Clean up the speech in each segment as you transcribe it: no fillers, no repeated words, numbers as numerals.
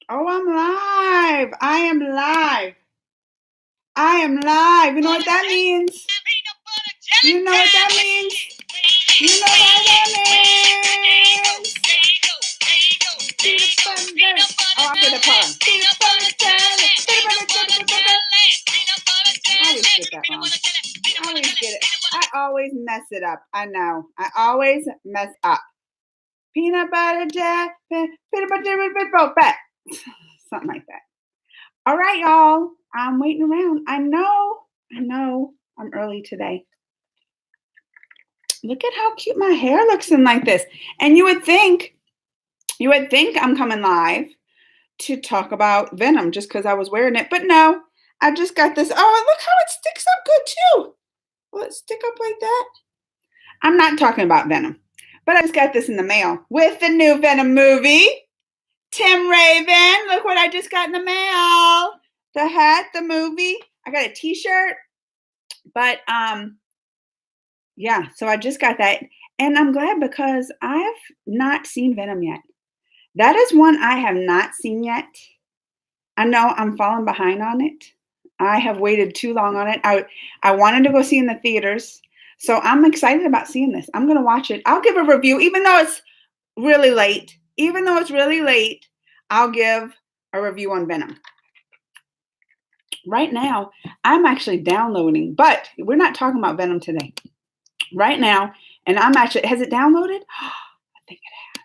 Oh, I'm live. I am live. I am live. You know what that means? You know what that means? You know what that means? Peanut butter jelly. Oh, I did a poem. Peanut butter jelly. Peanut butter jelly. I always get that wrong. I always get it. I always mess it up. I know. I always mess up. Peanut butter jelly. Peanut butter jelly. Something like that. All right, y'all. I'm waiting around. I know. I'm early today. Look at how cute my hair looks in like this. And you would think I'm coming live to talk about Venom just because I was wearing it. But no, I just got this. Oh, look how it sticks up good too. Will it stick up like that? I'm not talking about Venom, but I just got this in the mail with the new Venom movie. Tim Raven, look what I just got in the mail. The hat, the movie. I got a t-shirt. But yeah, so I just got that. And I'm glad because I've not seen Venom yet. That is one I have not seen yet. I know I'm falling behind on it. I have waited too long on it. I wanted to go see in the theaters. So I'm excited about seeing this. I'm going to watch it. I'll give a review even though it's really late. Even though it's really late, I'll give a review on Venom. Right now, I'm actually downloading, but we're not talking about Venom today. Right now, and I'm actually, has it downloaded? I think it has.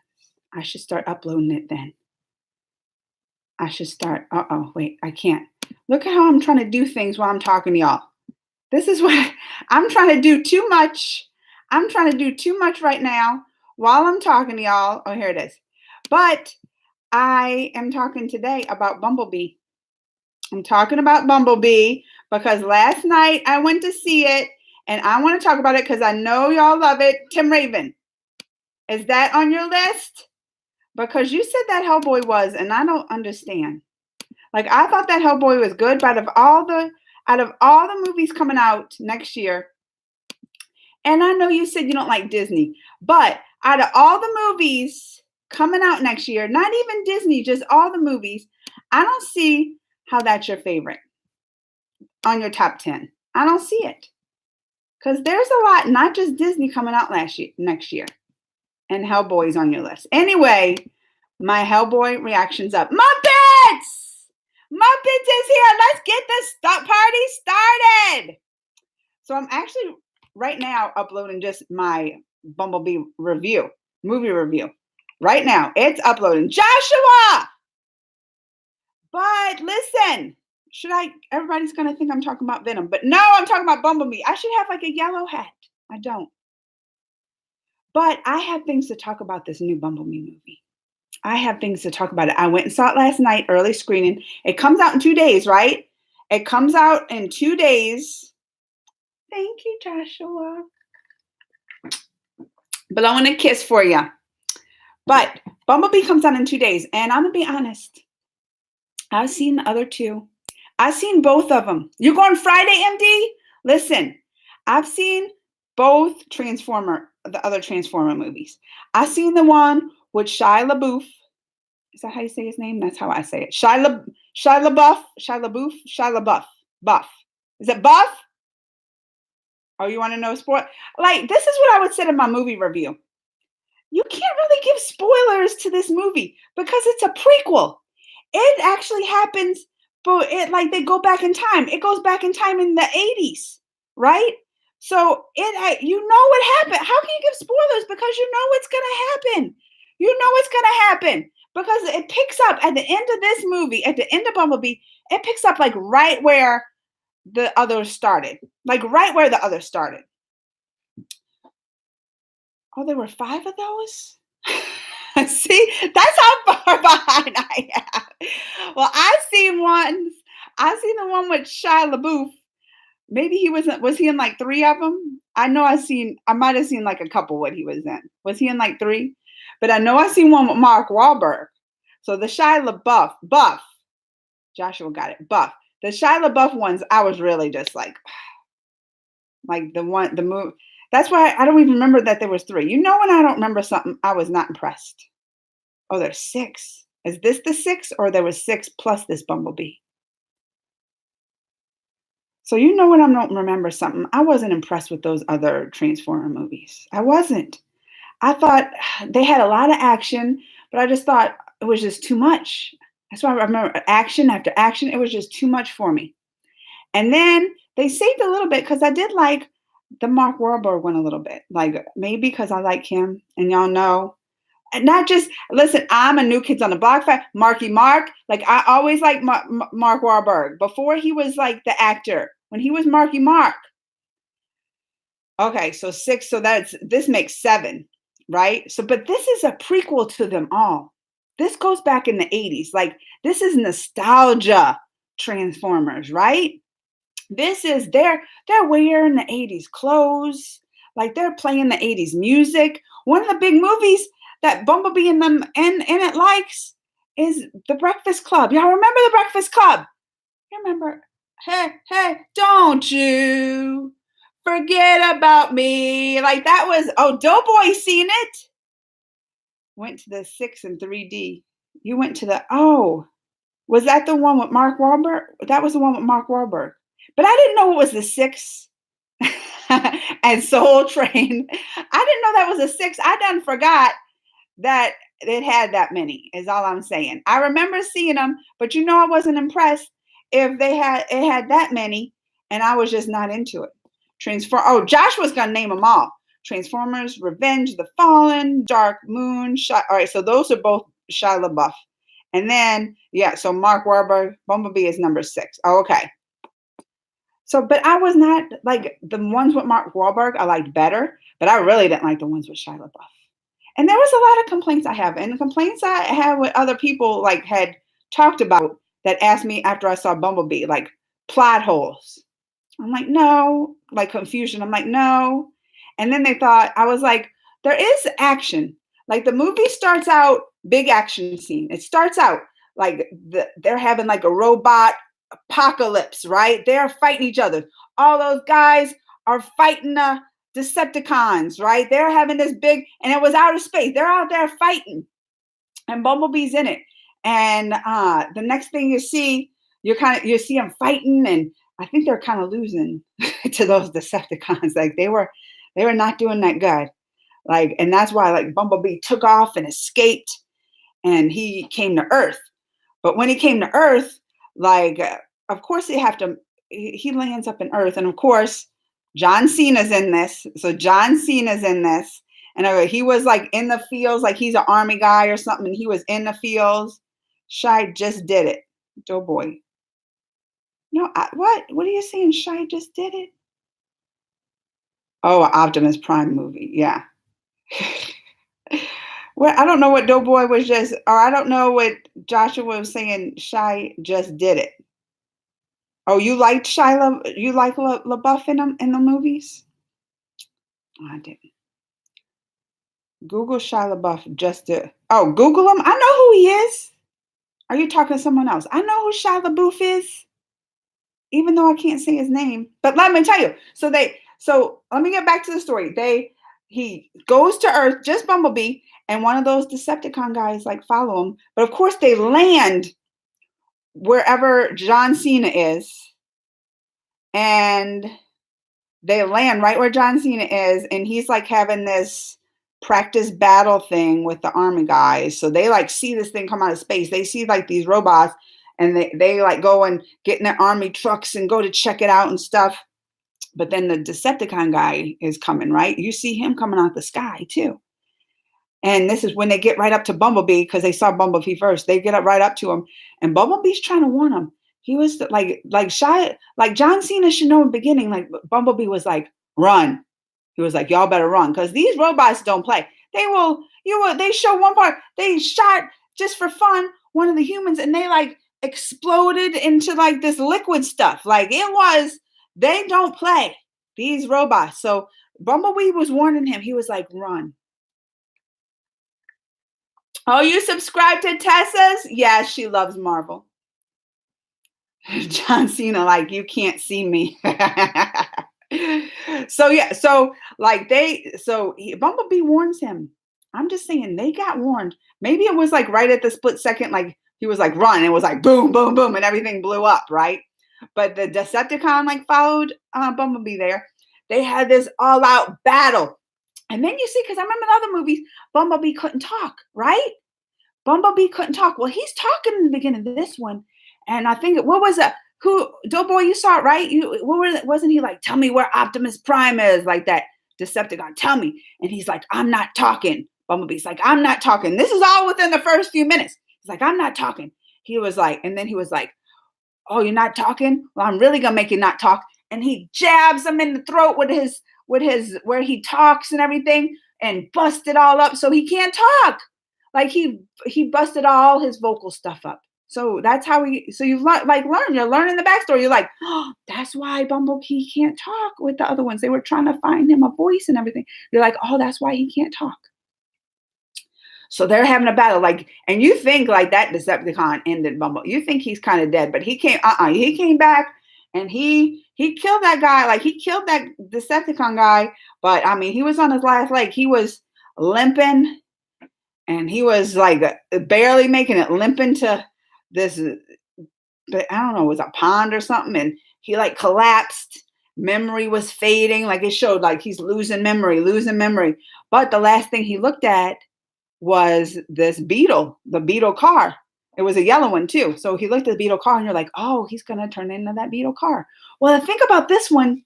I should start uploading it then. I should start, wait, I can't. Look at how I'm trying to do things while I'm talking to y'all. This is what, I'm trying to do too much. I'm trying to do too much right now while I'm talking to y'all. Oh, here it is. But I am talking today about Bumblebee. I'm talking about Bumblebee because last night I went to see it and I want to talk about it because I know y'all love it. Tim Raven, is that on your list? Because you said that Hellboy was, and I don't understand. Like I thought that Hellboy was good, but out of all the movies coming out next year, and I know you said you don't like Disney, but out of all the movies coming out next year, not even Disney, just all the movies, I don't see how that's your favorite on your top 10. I don't see it. Because there's a lot, not just Disney coming out next year. And Hellboy's on your list. Anyway, my Hellboy reaction's up. Muppets! Muppets is here. Let's get this party started. So I'm actually right now uploading just my Bumblebee movie review. Right now, it's uploading. Joshua! But listen, everybody's going to think I'm talking about Venom. But no, I'm talking about Bumblebee. I should have like a yellow hat. I don't. But I have things to talk about this new Bumblebee movie. I have things to talk about it. I went and saw it last night, early screening. It comes out in 2 days, right? It comes out in 2 days. Thank you, Joshua. Blowing a kiss for you. But Bumblebee comes out in 2 days. And I'm going to be honest. I've seen the other two. I've seen both of them. You going Friday, MD? Listen, I've seen both the other Transformer movies. I've seen the one with Shia LaBeouf. Is that how you say his name? That's how I say it. Shia LaBeouf. Buff. Is it Buff? Oh, you want to know sport? Like, this is what I would say in my movie review. You can't really give spoilers to this movie because it's a prequel. It actually happens, but they go back in time. It goes back in time in the 80s, right? So you know what happened. How can you give spoilers? Because you know what's going to happen. You know what's going to happen because it picks up at the end of this movie, at the end of Bumblebee, it picks up like right where the others started. Like right where the others started. Oh, there were 5 of those? See, that's how far behind I am. Well, I've seen the one with Shia LaBeouf. Maybe was he in like 3 of them? I might have seen like a couple what he was in. Was he in like 3? But I know I seen one with Mark Wahlberg. So the Shia LaBeouf, Buff, Joshua got it, Buff. The Shia LaBeouf ones, I was really just like the movie. That's why I don't even remember that there was 3. You know when I don't remember something, I was not impressed. Oh, there's 6. Is this the 6 or there was 6 plus this Bumblebee? So you know when I don't remember something, I wasn't impressed with those other Transformer movies. I wasn't. I thought they had a lot of action, but I just thought it was just too much. That's why I remember action after action. It was just too much for me. And then they saved a little bit because I did like the Mark Wahlberg one a little bit. Like maybe because I like him, and y'all know. And not just listen. I'm a New Kids on the Block fan. Marky Mark. Like I always liked Mark Wahlberg before he was like the actor. When he was Marky Mark. Okay, so 6. So this makes 7, right? So, but this is a prequel to them all. This goes back in the 80s. Like this is nostalgia Transformers, right? This is they're wearing the 80s clothes, like they're playing the 80s music. One of the big movies that Bumblebee and them and it likes is The Breakfast Club. Y'all remember The Breakfast Club? You remember? Hey, don't you forget about me. Like that was, oh, Doughboy seen it. Went to the 6 in 3D. You went to the, oh, was that the one with Mark Wahlberg? That was the one with Mark Wahlberg. But I didn't know it was the 6 and Soul Train. I didn't know that was a 6. I done forgot that it had that many, is all I'm saying. I remember seeing them, but you know I wasn't impressed if it had that many, and I was just not into it. Oh, Josh was gonna name them all. Transformers, Revenge, The Fallen, Dark Moon. All right, so those are both Shia LaBeouf. And then, yeah, so Mark Wahlberg, Bumblebee is number 6. Oh, okay. So, but I was not, like, the ones with Mark Wahlberg I liked better, but I really didn't like the ones with Shia LaBeouf. And there was a lot of complaints I have. And the complaints I had with other people, like, had talked about that asked me after I saw Bumblebee, like, plot holes. I'm like, no. Like, confusion. I'm like, no. And then they thought, I was like, there is action. Like, the movie starts out, big action scene. It starts out like they're having like a robot apocalypse, right? They're fighting each other. All those guys are fighting the Decepticons, right? They're having this big, and it was outer space. They're out there fighting, and Bumblebee's in it. And the next thing you see them fighting, and I think they're kind of losing to those Decepticons. Like they were not doing that good. Like, and that's why like Bumblebee took off and escaped, and he came to Earth. But when he came to Earth, like, of course he lands up in Earth. And of course, John Cena's in this. So John Cena's in this. And he was like in the fields, like he's an army guy or something. And he was in the fields. Shy just did it. Doughboy. No, what? What are you saying? Shy just did it? Oh, Optimus Prime movie. Yeah. Well, I don't know what Doughboy was just, or I don't know what Joshua was saying. Shy just did it. Oh, you liked you like LaBeouf in the movies? Oh, I didn't. Google Shia LaBeouf just to. Oh, Google him. I know who he is. Are you talking to someone else? I know who Shia LaBeouf is, even though I can't say his name. But let me tell you. So let me get back to the story. He goes to Earth, just Bumblebee, and one of those Decepticon guys like follow him. But of course, they land wherever John Cena is, and they land right where John Cena is, and he's like having this practice battle thing with the army guys. So they like see this thing come out of space. They see like these robots, and they like go and get in their army trucks and go to check it out and stuff. But then the Decepticon guy is coming, right? You see him coming out the sky too. And this is when they get right up to Bumblebee, because they saw Bumblebee first. They get up right up to him, and Bumblebee's trying to warn him. He was like shy, like John Cena should know in the beginning. Like Bumblebee was like, run. He was like, y'all better run, because these robots don't play. They show one part. They shot just for fun one of the humans, and they like exploded into like this liquid stuff. Like they don't play, these robots. So Bumblebee was warning him. He was like, run. Oh, you subscribe to Tessa's? Yeah, she loves Marvel. John Cena, like, you can't see me. So yeah, so like Bumblebee warns him. I'm just saying they got warned. Maybe it was like right at the split second, like he was like run, and it was like boom, boom, boom, and everything blew up, right? But the Decepticon like followed Bumblebee there. They had this all-out battle. And then you see, because I remember in other movies, Bumblebee couldn't talk, right? Bumblebee couldn't talk. Well, he's talking in the beginning of this one, and I think what was that? Who Doughboy? You saw it, right? You what was it? Wasn't he like, tell me where Optimus Prime is, like that Decepticon? Tell me. And he's like, I'm not talking. Bumblebee's like, I'm not talking. This is all within the first few minutes. He's like, I'm not talking. He was like, and then he was like, oh, you're not talking? Well, I'm really gonna make you not talk. And he jabs him in the throat with his where he talks and everything, and bust it all up so he can't talk. Like he busted all his vocal stuff up. So that's how you're learning the backstory. You're like, oh, that's why Bumblebee can't talk with the other ones. They were trying to find him a voice and everything. You're like, oh, that's why he can't talk. So they're having a battle, like, and you think like that Decepticon ended Bumble. You think he's kind of dead, but he came back and he killed that guy. Like he killed that Decepticon guy, but I mean, he was on his last leg. He was limping, and he was like barely making it, limping to this, but I don't know, it was a pond or something, and he like collapsed. Memory was fading, like it showed like he's losing memory. But the last thing he looked at was this beetle, the beetle car. It was a yellow one too. So he looked at the beetle car and you're like, oh, he's going to turn into that beetle car. Well, think about this one.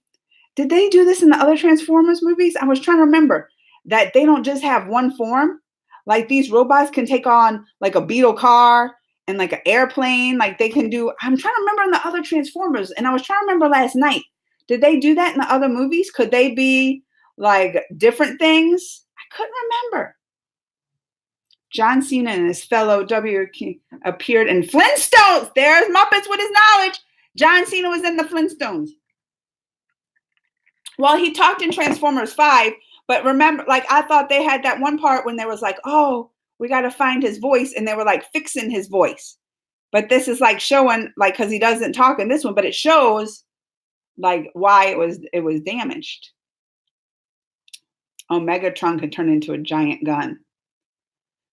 Did they do this in the other Transformers movies? I was trying to remember that they don't just have one form. Like these robots can take on like a beetle car and like an airplane. Like they can do, I'm trying to remember in the other Transformers. And I was trying to remember last night. Did they do that in the other movies? Could they be like different things? I couldn't remember. John Cena and his fellow W appeared in Flintstones. There's Muppets with his knowledge. John Cena was in the Flintstones. Well, he talked in Transformers 5, but remember, like I thought they had that one part when there was like, oh, we got to find his voice, and they were like fixing his voice. But this is like showing, like, because he doesn't talk in this one, but it shows like why it was damaged. Oh, Megatron could turn into a giant gun.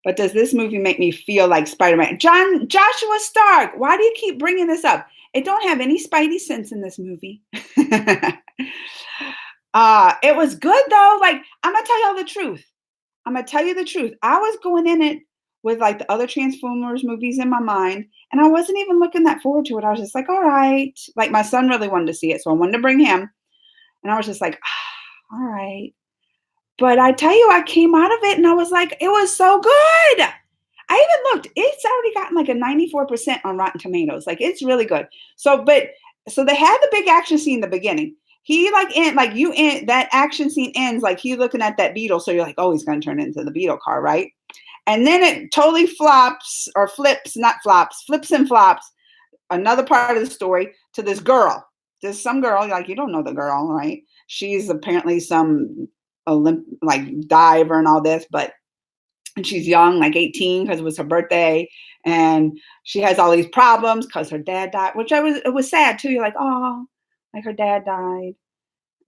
But does this movie make me feel like Spider-Man? Joshua Stark, why do you keep bringing this up? It don't have any Spidey sense in this movie. It was good though. Like, I'm gonna tell y'all the truth. I'm gonna tell you the truth. I was going in it with like the other Transformers movies in my mind, and I wasn't even looking that forward to it. I was just like, all right. Like my son really wanted to see it, so I wanted to bring him. And I was just like, all right. But I tell you, I came out of it and I was like, it was so good. I even looked, it's already gotten like a 94% on Rotten Tomatoes. Like it's really good. So they had the big action scene in the beginning. He that action scene ends like he's looking at that beetle. So you're like, oh, he's going to turn into the beetle car, right? And then it totally flips and flops. Another part of the story to this girl. There's some girl, like you don't know the girl, right? She's apparently some diver and all this, and she's young, like 18, because it was her birthday, and she has all these problems because her dad died, it was sad too. You're like, oh, like her dad died,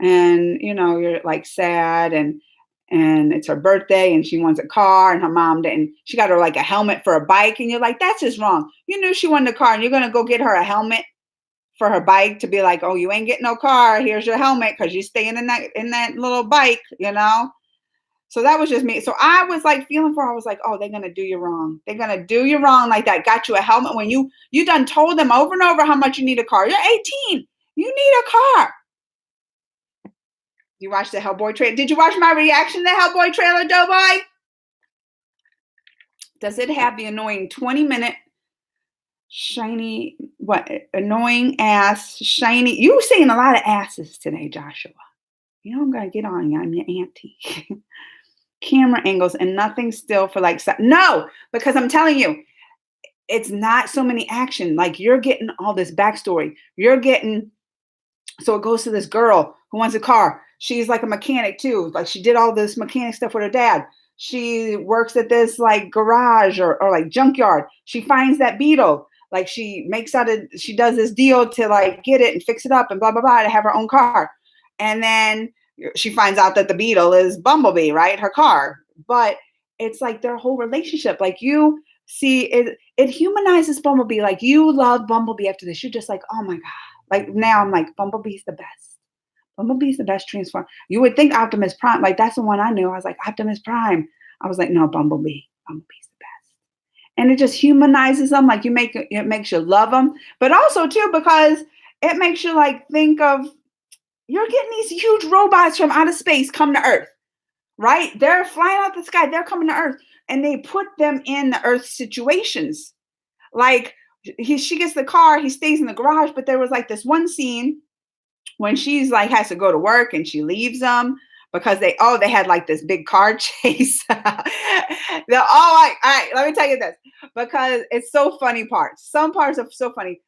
and you're like sad, and it's her birthday, and she wants a car, and her mom didn't. She got her like a helmet for a bike, and you're like, that's just wrong. You knew she wanted a car, and you're gonna go get her a helmet for her bike to be like, oh, you ain't getting no car. Here's your helmet because you're staying in that little bike, So that was just me. So I was like feeling for her. I was like, oh, they're gonna do you wrong. They're gonna do you wrong like that. Got you a helmet when you done told them over and over how much you need a car. You're 18. You need a car. You watched the Hellboy trailer? Did you watch my reaction to the Hellboy trailer, Doughboy? Does it have the annoying 20-minute shiny, annoying ass, shiny? You were saying a lot of asses today, Joshua. I'm going to get on you. I'm your auntie. Camera angles and nothing still for like, no, because I'm telling you, it's not so many action. Like you're getting all this backstory. So it goes to this girl who wants a car. She's like a mechanic too. Like she did all this mechanic stuff with her dad. She works at this like garage or like junkyard. She finds that beetle. Like she does this deal to like get it and fix it up and blah, blah, blah, to have her own car. And then she finds out that the beetle is Bumblebee, right? Her car. But it's like their whole relationship. Like you see it humanizes Bumblebee. Like you love Bumblebee after this. You're just like, oh my God. Like now I'm like, Bumblebee's the best. Bumblebee's the best transform. You would think Optimus Prime, like that's the one I knew. I was like, Optimus Prime. I was like, no, Bumblebee. Bumblebee's the best. And it just humanizes them. Like it makes you love them. But also too, because it makes you like think of, you're getting these huge robots from outer space come to Earth, right? They're flying out the sky. They're coming to Earth and they put them in the Earth situations. Like she gets the car, he stays in the garage, but there was like this one scene when she's like has to go to work and she leaves them because they had like this big car chase. They're all right, let me tell you this, because it's so funny parts. Some parts are so funny.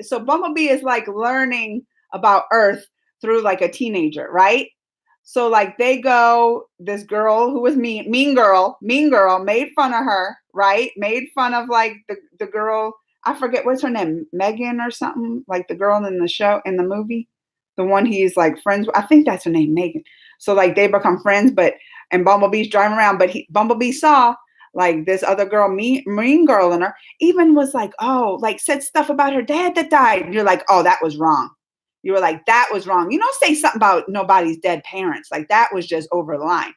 So Bumblebee is like learning about Earth through like a teenager, right? So like this girl who was mean girl made fun of her, right? Made fun of like the girl, I forget what's her name, Megan or something, like the girl in the movie, the one he's like friends with. I think that's her name, Megan. So like they become friends, and Bumblebee's driving around, but Bumblebee saw like this other girl, mean girl in her, even was like, oh, like said stuff about her dad that died. And you're like, oh, that was wrong. You were like, that was wrong. You don't say something about nobody's dead parents. Like that was just over the line.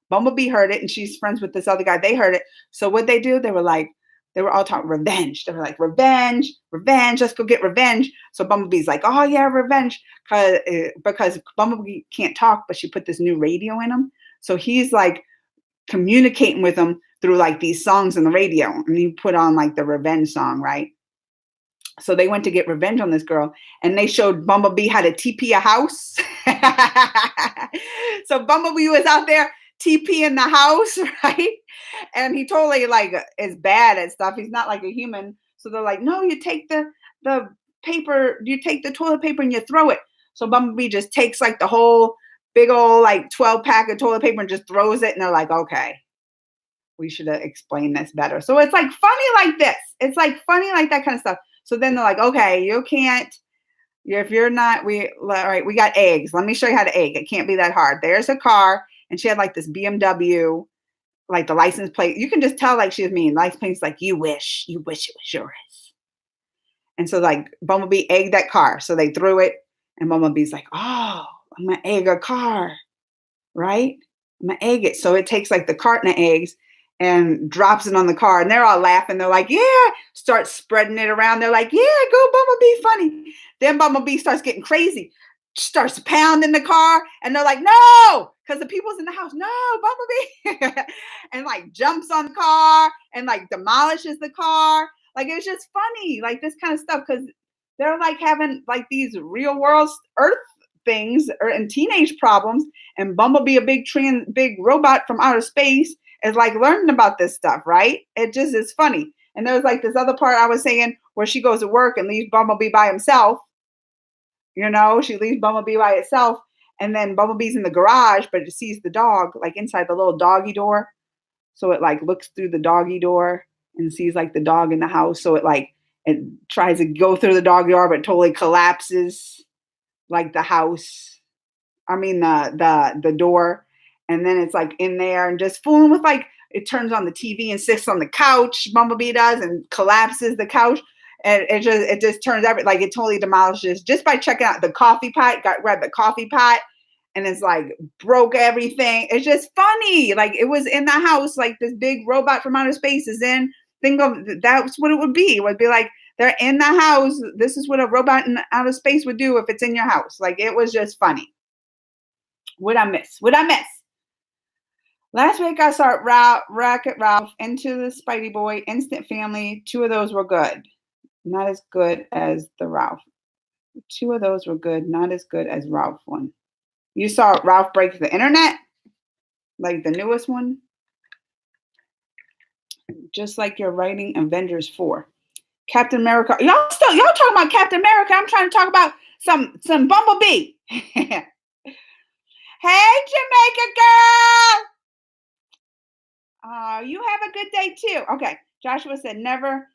Bumblebee heard it and she's friends with this other guy. They heard it. So what they do, they were all talking revenge. They were like, revenge, let's go get revenge. So Bumblebee's like, oh yeah, revenge. Because Bumblebee can't talk, but she put this new radio in him. So he's like communicating with them through like these songs on the radio. And he put on like the revenge song, right? So they went to get revenge on this girl and they showed Bumblebee how to TP a house. So Bumblebee was out there TP in the house, right? And he totally like is bad at stuff. He's not like a human. So they're like, no, you take the paper, you take the toilet paper and you throw it. So Bumblebee just takes like the whole big old like 12 pack of toilet paper and just throws it. And they're like, okay, we should have explained this better. So it's like funny like this. It's like funny like that kind of stuff. So then they're like, okay, you can't, if you're not, all right, we got eggs. Let me show you how to egg. It can't be that hard. There's a car. And she had like this BMW, like the license plate. You can just tell like she was mean. License plate's like, you wish it was yours. And so like Bumblebee egged that car. So they threw it and Bumblebee's like, oh, I'm going to egg a car, right? I'm going to egg it. So it takes like the carton of eggs and drops it on the car. And they're all laughing. They're like, yeah, start spreading it around. They're like, yeah, go Bumblebee, funny. Then Bumblebee starts getting crazy, starts pounding the car. And they're like, no, because the people's in the house. No, Bumblebee. And like jumps on the car and like demolishes the car. Like it's just funny, like this kind of stuff, because they're like having like these real world Earth things and teenage problems. And Bumblebee, a big robot from outer space, is like learning about this stuff, right? It just is funny. And there was like this other part I was saying where she goes to work and leaves Bumblebee by himself. You know, she leaves Bumblebee by itself. And then Bumblebee's in the garage, but it sees the dog like inside the little doggy door. So it like looks through the doggy door and sees like the dog in the house. So it tries to go through the doggy door, but totally collapses like the house. I mean, the door. And then it's like in there and just fooling with like, it turns on the TV and sits on the couch, Bumblebee does, and collapses the couch. And it just turns out like it totally demolishes just by checking out the coffee pot, grabbed the coffee pot and it's like broke everything. It's just funny. Like it was in the house, like this big robot from outer space is in. Think of that's what it would be. It would be like they're in the house. This is what a robot in outer space would do if it's in your house. Like it was just funny. What'd I miss? Last week I saw Wreck-It Ralph, Into the Spidey Boy, Instant Family. 2 of those were good. Not as good as the Ralph. 2 of those were good. Not as good as Ralph one. You saw Ralph Breaks the Internet? Like the newest one? Just like you're writing Avengers 4. Captain America. Y'all talking about Captain America. I'm trying to talk about some Bumblebee. Hey, Jamaica girl. You have a good day too. Okay. Joshua said, never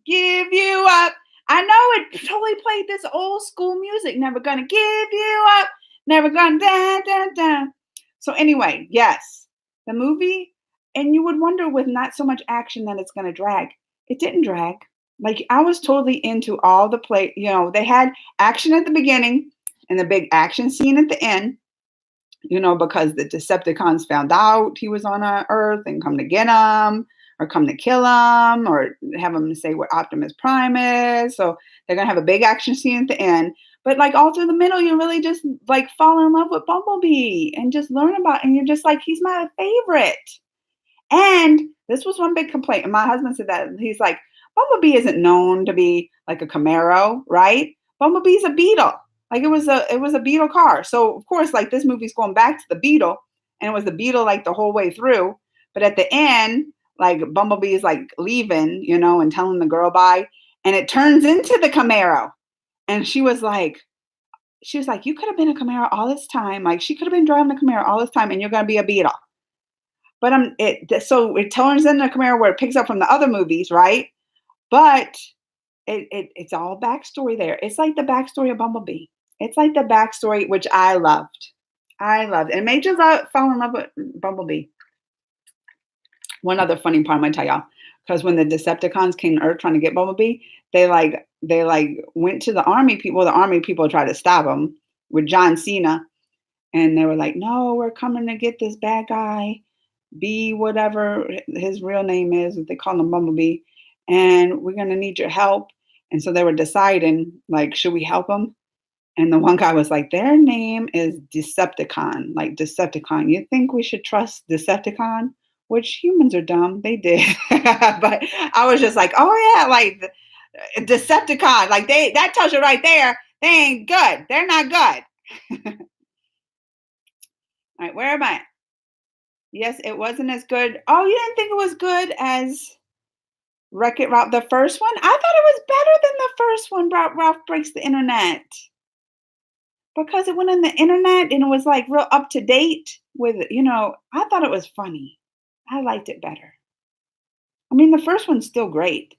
give you up. I know it totally played this old school music. Never gonna give you up. Never gonna da. So anyway, yes, the movie and you would wonder with not so much action that it's going to drag. It didn't drag. Like I was totally into all the play. They had action at the beginning and the big action scene at the end. Because the Decepticons found out he was on Earth and come to get him or come to kill him or have him say what Optimus Prime is. So they're going to have a big action scene at the end. But like all through the middle, you really just like fall in love with Bumblebee and just learn about, and you're just like, he's my favorite. And this was one big complaint. And my husband said that he's like, Bumblebee isn't known to be like a Camaro, right? Bumblebee's a Beetle. Like it was a Beetle car. So of course, like this movie's going back to the Beetle, and it was the Beetle like the whole way through. But at the end, like Bumblebee is like leaving, and telling the girl bye, and it turns into the Camaro. And she was like, you could have been a Camaro all this time. Like she could have been driving the Camaro all this time, and you're gonna be a Beetle. But so it turns into a Camaro where it picks up from the other movies, right? But it's all backstory there. It's like the backstory of Bumblebee. It's like the backstory, which I loved. It made you fall in love with Bumblebee. One other funny part I'm gonna tell y'all, because when the Decepticons came to Earth trying to get Bumblebee, they went to the army people. The army people tried to stop them with John Cena, and they were like, "No, we're coming to get this bad guy, B whatever his real name is. They call him Bumblebee, and we're gonna need your help." And so they were deciding, like, should we help them? And the one guy was like, their name is Decepticon, like Decepticon. You think we should trust Decepticon? Which humans are dumb. They did. But I was just like, oh yeah, like Decepticon. Like that tells you right there, they ain't good. They're not good. All right, where am I? Yes, it wasn't as good. Oh, you didn't think it was good as Wreck-It Ralph, the first one? I thought it was better than the first one, Ralph Breaks the Internet. Because it went on the internet and it was like real up to date with, I thought it was funny. I liked it better. I mean, the first one's still great.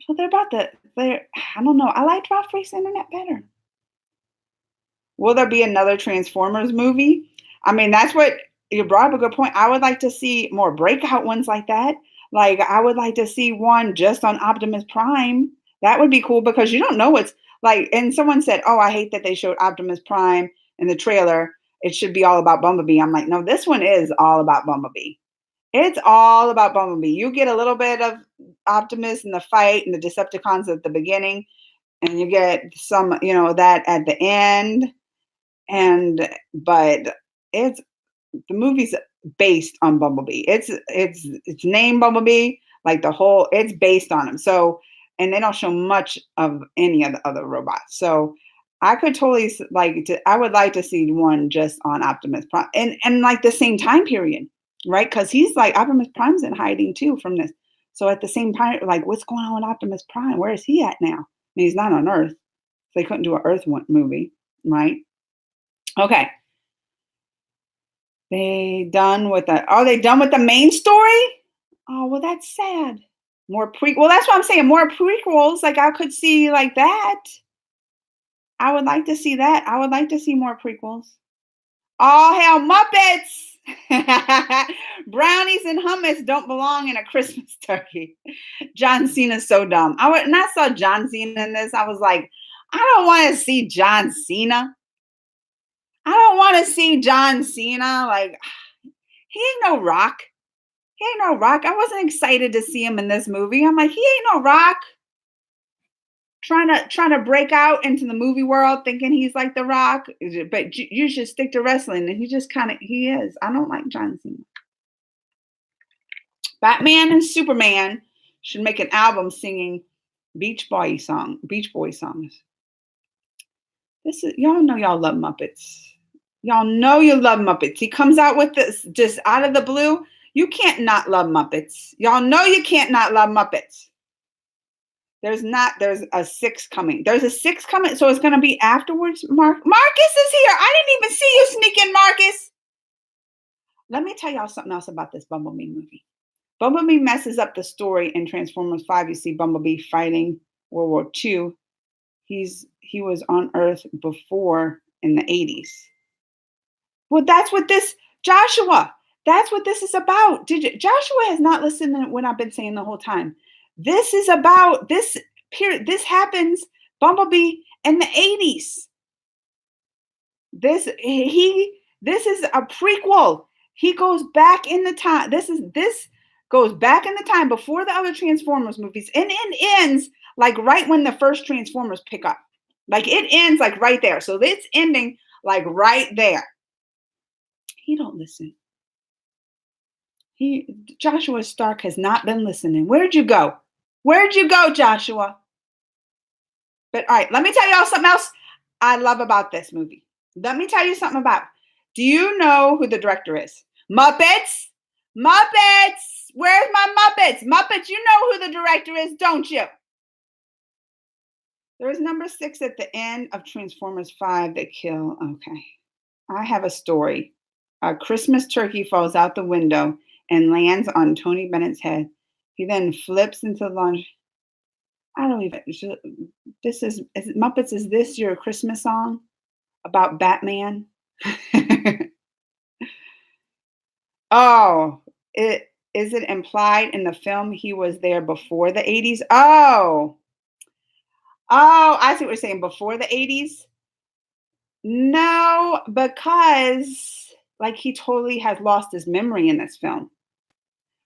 So I don't know. I liked Ralph Breaks the Internet better. Will there be another Transformers movie? I mean, that's what you brought up a good point. I would like to see more breakout ones like that. Like, I would like to see one just on Optimus Prime. That would be cool because you don't know what's like. And someone said, oh, I hate that they showed Optimus Prime in the trailer. It should be all about Bumblebee. I'm like, no, this one is all about Bumblebee. It's all about Bumblebee. You get a little bit of Optimus in the fight and the Decepticons at the beginning, and you get some, that at the end. But the movie's based on Bumblebee. It's named Bumblebee, like it's based on him. So, and they don't show much of any of the other robots. So I could totally I would like to see one just on Optimus Prime and like the same time period, right? Because he's like Optimus Prime's in hiding too from this. So at the same time, like what's going on with Optimus Prime? Where is he at now? I mean, he's not on Earth. So they couldn't do an Earth movie, right? Okay. They done with the? Are they done with the main story? Oh, well, that's sad. More well, that's what I'm saying. More prequels. Like I could see like that. I would like to see that. I would like to see more prequels. Oh hell, Muppets! Brownies and hummus don't belong in a Christmas turkey. John Cena's so dumb. When I saw John Cena in this, I was like, I don't want to see John Cena. I don't want to see John Cena. Like, he ain't no Rock. He ain't no Rock. I wasn't excited to see him in this movie. I'm like, he ain't no Rock. Trying to break out into the movie world, thinking he's like the Rock. But you should stick to wrestling, and he is. I don't like John Cena. Batman and Superman should make an album singing Beach Boy songs. Y'all know y'all love Muppets. Y'all know you love Muppets. He comes out with this just out of the blue. You can't not love Muppets. Y'all know you can't not love Muppets. There's a 6 coming. There's a 6 coming, so it's going to be afterwards. Marcus is here. I didn't even see you sneak in, Marcus. Let me tell y'all something else about this Bumblebee movie. Bumblebee messes up the story in Transformers 5. You see Bumblebee fighting World War II. He was on Earth before in the 80s. Well, that's what this Joshua. That's what this is about. Joshua has not listened to what I've been saying the whole time. This is about this period. This happens, Bumblebee, in the 80s. This is a prequel. He goes back in the time. This goes back in the time before the other Transformers movies, and it ends like right when the first Transformers pick up. Like it ends like right there. So it's ending like right there. He don't listen. Joshua Stark has not been listening. Where'd you go? Where'd you go, Joshua? But all right, let me tell y'all something else I love about this movie. Let me tell you something about. Do you know who the director is? Muppets? Muppets! Where's my Muppets? Muppets, you know who the director is, don't you? There is number 6 at the end of Transformers 5 that kill. Okay. I have a story. A Christmas turkey falls out the window and lands on Tony Bennett's head. He then flips into launch. I don't even. This is Muppets. Is this your Christmas song about Batman? Oh, is it implied in the film he was there before the 80s? Oh, I see what you're saying. Before the 80s? No, because like he totally has lost his memory in this film.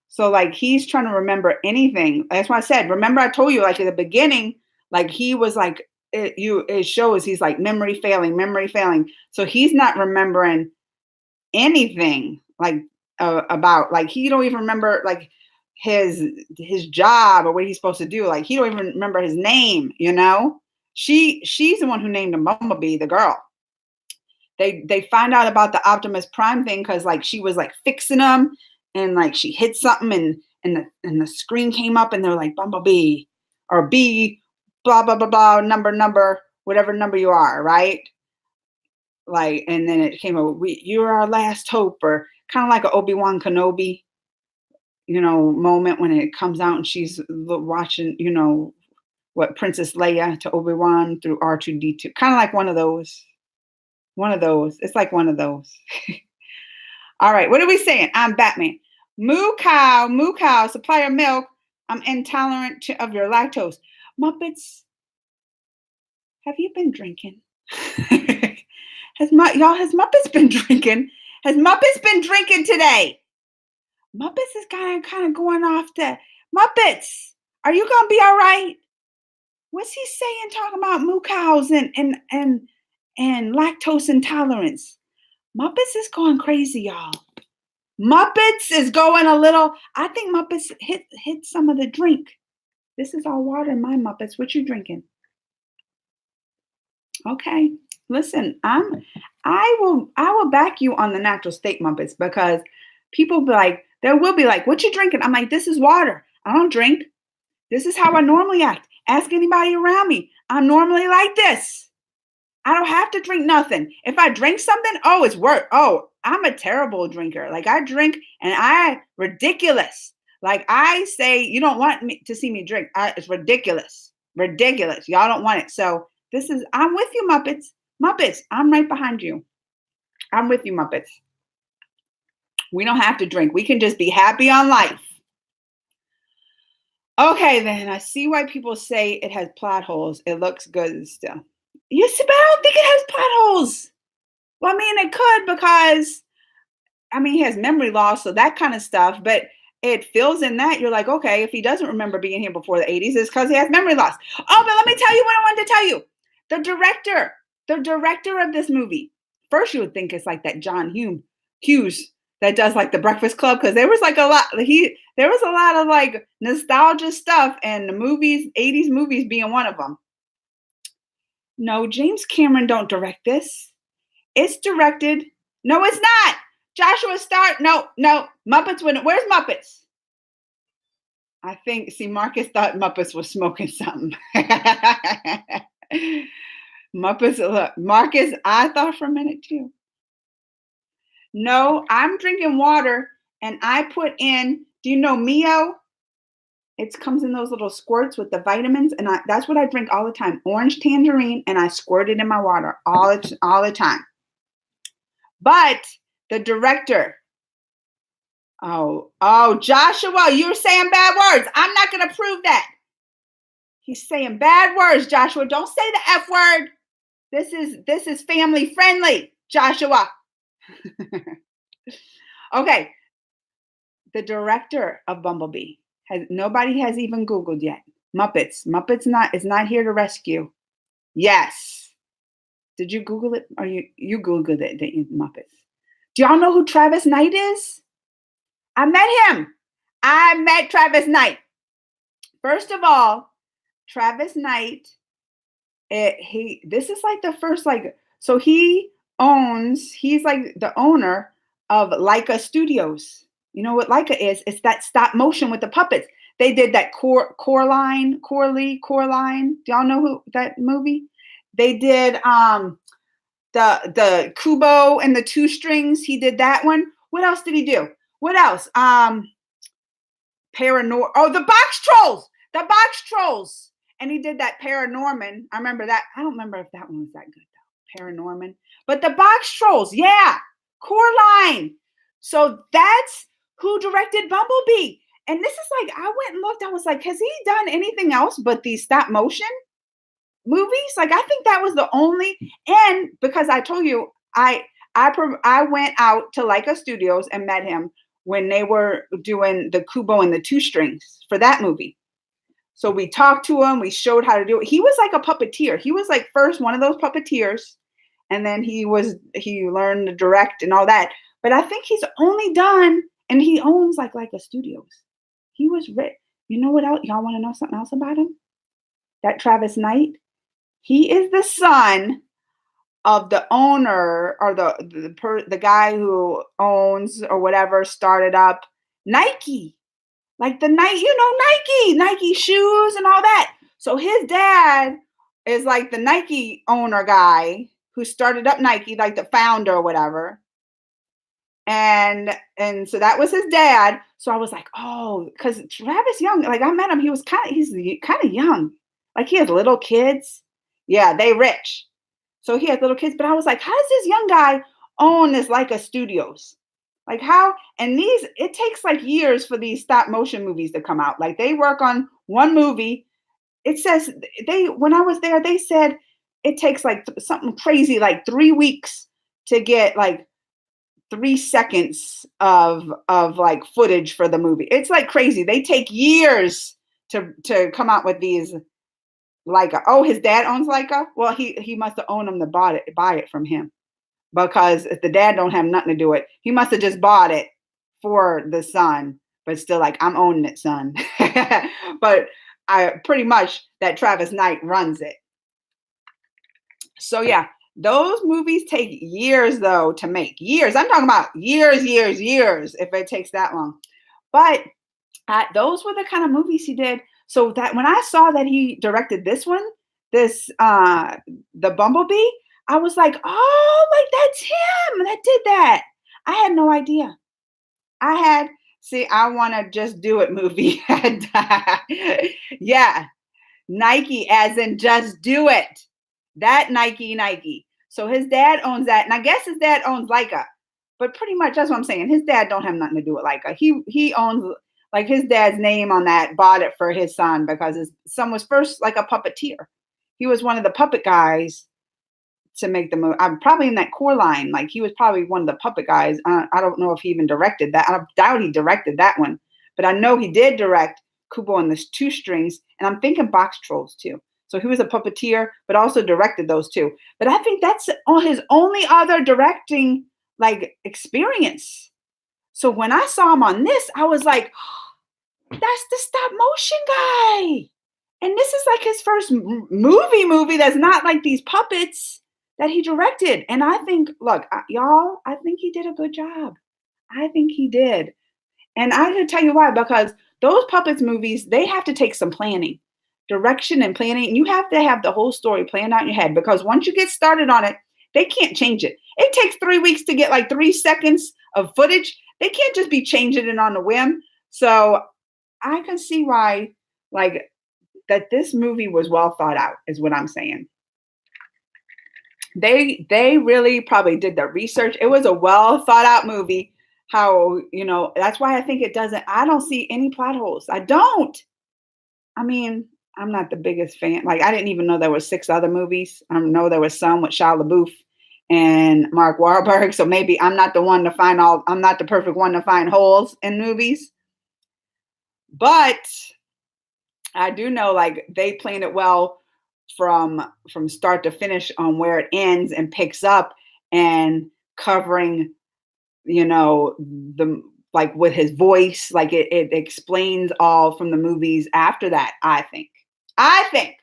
So like he's trying to remember anything. That's why I said, remember I told you like at the beginning, like he was like it shows he's like memory failing. So he's not remembering anything like about like he don't even remember like his job or what he's supposed to do. Like he don't even remember his name, you know? She's the one who named him Bumblebee, the girl. They find out about the Optimus Prime thing because like she was like fixing them and like she hit something and the screen came up and they're like Bumblebee or B blah blah blah blah number whatever number you are, right? Like and then it came up you're our last hope, or kind of like an Obi-Wan Kenobi, you know, moment when it comes out and she's watching, you know, what Princess Leia to Obi-Wan through R2D2, kind of like one of those. It's like one of those. All right, what are we saying? I'm Batman. Moo cow, supplier milk. I'm intolerant of your lactose. Muppets, have you been drinking? Has Muppets been drinking? Has Muppets been drinking today? Muppets is kind of going off the Muppets. Are you gonna be all right? What's he saying? Talking about moo cows and lactose intolerance. Muppets is going crazy, y'all. Muppets is going a little. I think Muppets hit some of the drink. This is all water, my Muppets. What you drinking? Okay, listen. I will back you on the natural state Muppets because people be like, there will be like, what you drinking? I'm like, this is water. I don't drink. This is how I normally act. Ask anybody around me. I'm normally like this. I don't have to drink nothing. If I drink something, oh, it's work. Oh, I'm a terrible drinker. Like I drink and ridiculous. Like I say, you don't want me to see me drink. It's ridiculous. Ridiculous. Y'all don't want it. So I'm with you, Muppets. Muppets, I'm right behind you. I'm with you, Muppets. We don't have to drink. We can just be happy on life. Okay, then I see why people say it has plot holes. It looks good still. Yes, but I don't think it has plot holes. Well, I mean, it could because, I mean, he has memory loss, so that kind of stuff. But it fills in that. You're like, okay, if he doesn't remember being here before the 80s, it's because he has memory loss. Oh, but let me tell you what I wanted to tell you. The director of this movie. First, you would think it's like that John Hughes that does like the Breakfast Club, because there was like a lot. There was a lot of like nostalgia stuff, and the movies, 80s movies being one of them. No, James Cameron don't direct this. It's directed. No, it's not. Joshua Stark. No. Muppets. Where's Muppets? I think. See, Marcus thought Muppets was smoking something. Muppets. Look, Marcus. I thought for a minute too. No, I'm drinking water, and I put in. Do you know Mio? It comes in those little squirts with the vitamins, and that's what I drink all the time. Orange tangerine, and I squirt it in my water all the time. But the director Oh, Joshua, you're saying bad words. I'm not going to prove that. He's saying bad words, Joshua. Don't say the F word. This is family friendly, Joshua. Okay. The director of Bumblebee nobody has even Googled yet. Muppets. Muppets is not here to rescue. Yes. Did you Google it? Or you Googled it, didn't you? Muppets. Do y'all know who Travis Knight is? I met him. I met Travis Knight. First of all, Travis Knight, this is like the first, so he's like the owner of Leica Studios. You know what Leica is? It's that stop motion with the puppets. They did that Coraline. Do y'all know who that movie? They did the Kubo and the Two Strings. He did that one. What else did he do? What else? Oh, the Box Trolls. The Box Trolls. And he did that Paranorman. I remember that. I don't remember if that one was that good though. Paranorman. But the Box Trolls, yeah. Coraline. So that's who directed Bumblebee. And this is like, I went and looked. I was like, has he done anything else but these stop motion movies? Like, I think that was the only. And because I told you, I went out to Leica Studios and met him when they were doing the Kubo and the Two Strings for that movie. So we talked to him. We showed how to do it. He was like a puppeteer. He was like first one of those puppeteers. And then he learned to direct and all that. But I think he's only done, and he owns like Leica Studios. He was rich. You know what else? Y'all want to know something else about him? That Travis Knight, he is the son of the owner or the guy who owns or whatever started up Nike. Like the Nike shoes and all that. So his dad is like the Nike owner guy who started up Nike, like the founder or whatever. And so that was his dad. So I was like, oh, because Travis Young, like I met him, he's kind of young. Like he has little kids. Yeah, they rich. So he has little kids. But I was like, how does this young guy own this Leica Studios? Like how, and it takes like years for these stop motion movies to come out. Like they work on one movie. It says when I was there, they said it takes like something crazy, like 3 weeks to get like 3 seconds of like footage for the movie. It's like crazy. They take years to come out with these Leica. Oh, his dad owns Leica? Well, he must have owned them to buy it from him. Because if the dad don't have nothing to do it, he must have just bought it for the son, but still like, I'm owning it, son. But I pretty much that Travis Knight runs it. So yeah, those movies take years though to make. Years. I'm talking about years if it takes that long. But those were the kind of movies he did. So that when I saw that he directed this one, the Bumblebee, I was like, oh, like that's him that did that. I had no idea. I Want to Just Do It movie. Yeah. Nike as in just do it. That Nike. So his dad owns that. And I guess his dad owns Leica. But pretty much that's what I'm saying. His dad don't have nothing to do with Leica. He owns like his dad's name on that, bought it for his son because his son was first like a puppeteer. He was one of the puppet guys to make the movie. I'm probably in that Coraline. Like he was probably one of the puppet guys. I don't know if he even directed that. I doubt he directed that one, but I know he did direct Kubo and the Two Strings. And I'm thinking Box Trolls too. So he was a puppeteer, but also directed those two. But I think that's his only other directing like experience. So when I saw him on this, I was like, oh, that's the stop motion guy. And this is like his first movie that's not like these puppets that he directed. And I think, look, y'all, I think he did a good job. I think he did. And I can tell you why, because those puppets movies, they have to take some planning, direction and planning. And you have to have the whole story planned out in your head, because once you get started on it, they can't change it. It takes 3 weeks to get like 3 seconds of footage. They can't just be changing it on a whim. So I can see why, like, that this movie was well thought out is what I'm saying. They really probably did the research. It was a well thought out movie. how, that's why I think it doesn't, I don't see any plot holes. I don't. I mean, I'm not the biggest fan. Like, I didn't even know there were 6 other movies. I know there was some with Shia LaBeouf and Mark Wahlberg. So maybe I'm not the perfect one to find holes in movies. But I do know, like, they planned it well from start to finish on where it ends and picks up, and covering, the like with his voice, like it explains all from the movies after that. I think I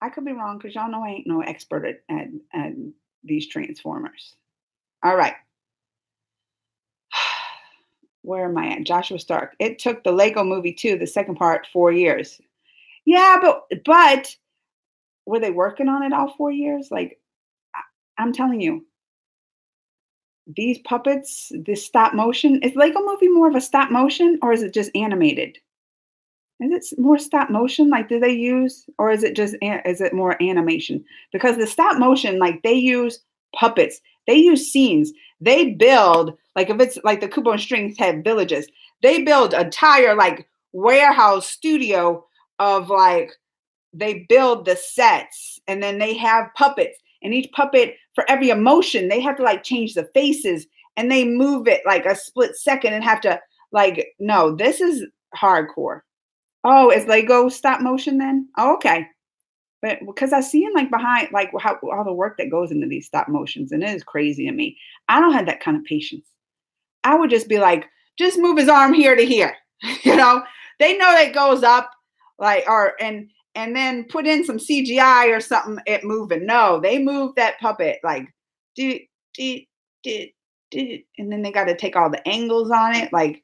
could be wrong, because y'all know I ain't no expert at these Transformers. All right. Where am I at? Joshua Stark. It took the Lego movie too, the second part, 4 years. Yeah, but were they working on it all 4 years? Like, I'm telling you, these puppets, this stop motion, is Lego movie more of a stop motion, or is it just animated? Is it more stop motion? Like, do they use, or is it is it more animation? Because the stop motion, like, they use puppets, they use scenes, they build, like, if it's like the Kubo and Strings have villages, they build a entire, like, warehouse studio of, like, they build the sets, and then they have puppets, and each puppet, for every emotion, they have to, like, change the faces, and they move it like a split second and have to, like, no, this is hardcore. Oh, is Lego stop motion then? Oh, okay. But because I see like behind, like, how all the work that goes into these stop motions, and it is crazy to me. I don't have that kind of patience. I would just be like, just move his arm here to here. you know, they know that goes up, like, or and then put in some CGI or something, it moving. No, they move that puppet like do do do do, and then they got to take all the angles on it. Like,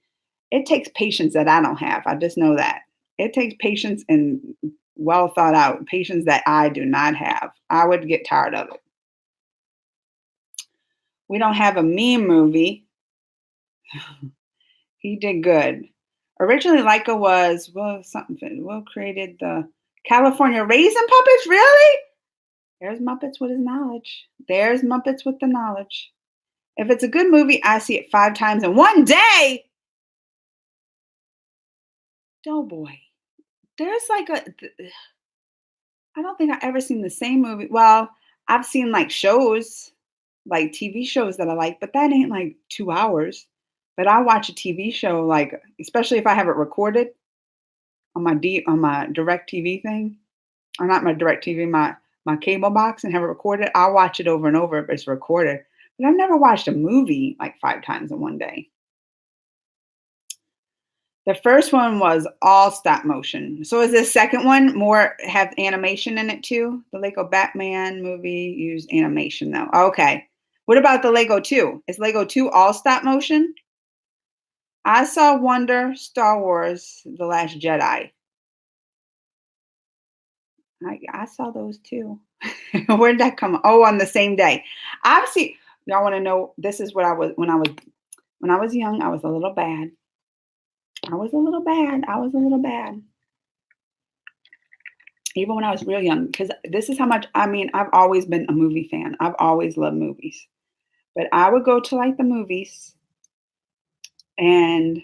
it takes patience that I don't have. I just know that. It takes patience and well thought out patience that I do not have. I would get tired of it. We don't have a meme movie. He did good. Originally, Leica was, well, something. Will created the California Raisin Puppets. Really? There's Muppets with his knowledge. There's Muppets with the knowledge. If it's a good movie, I see it 5 times in one day. Doughboy. There's like I don't think I've ever seen the same movie. Well, I've seen like shows, like TV shows that I like, but that ain't like 2 hours. But I watch a TV show, like, especially if I have it recorded on my direct TV thing, or not my direct TV, my cable box, and have it recorded. I'll watch it over and over if it's recorded. But I've never watched a movie like 5 times in one day. The first one was all stop motion. So is the second one more have animation in it too? The Lego Batman movie used animation though. Okay. What about the Lego 2? Is Lego 2 all stop motion? I saw Wonder, Star Wars, The Last Jedi. I saw those too. Where did that come? Oh, on the same day. I've seen, y'all want to know, this is what I was when I was young, I was a little bad. I was a little bad. I was a little bad. Even when I was real young, because this is how much, I mean, I've always been a movie fan. I've always loved movies. But I would go to like the movies and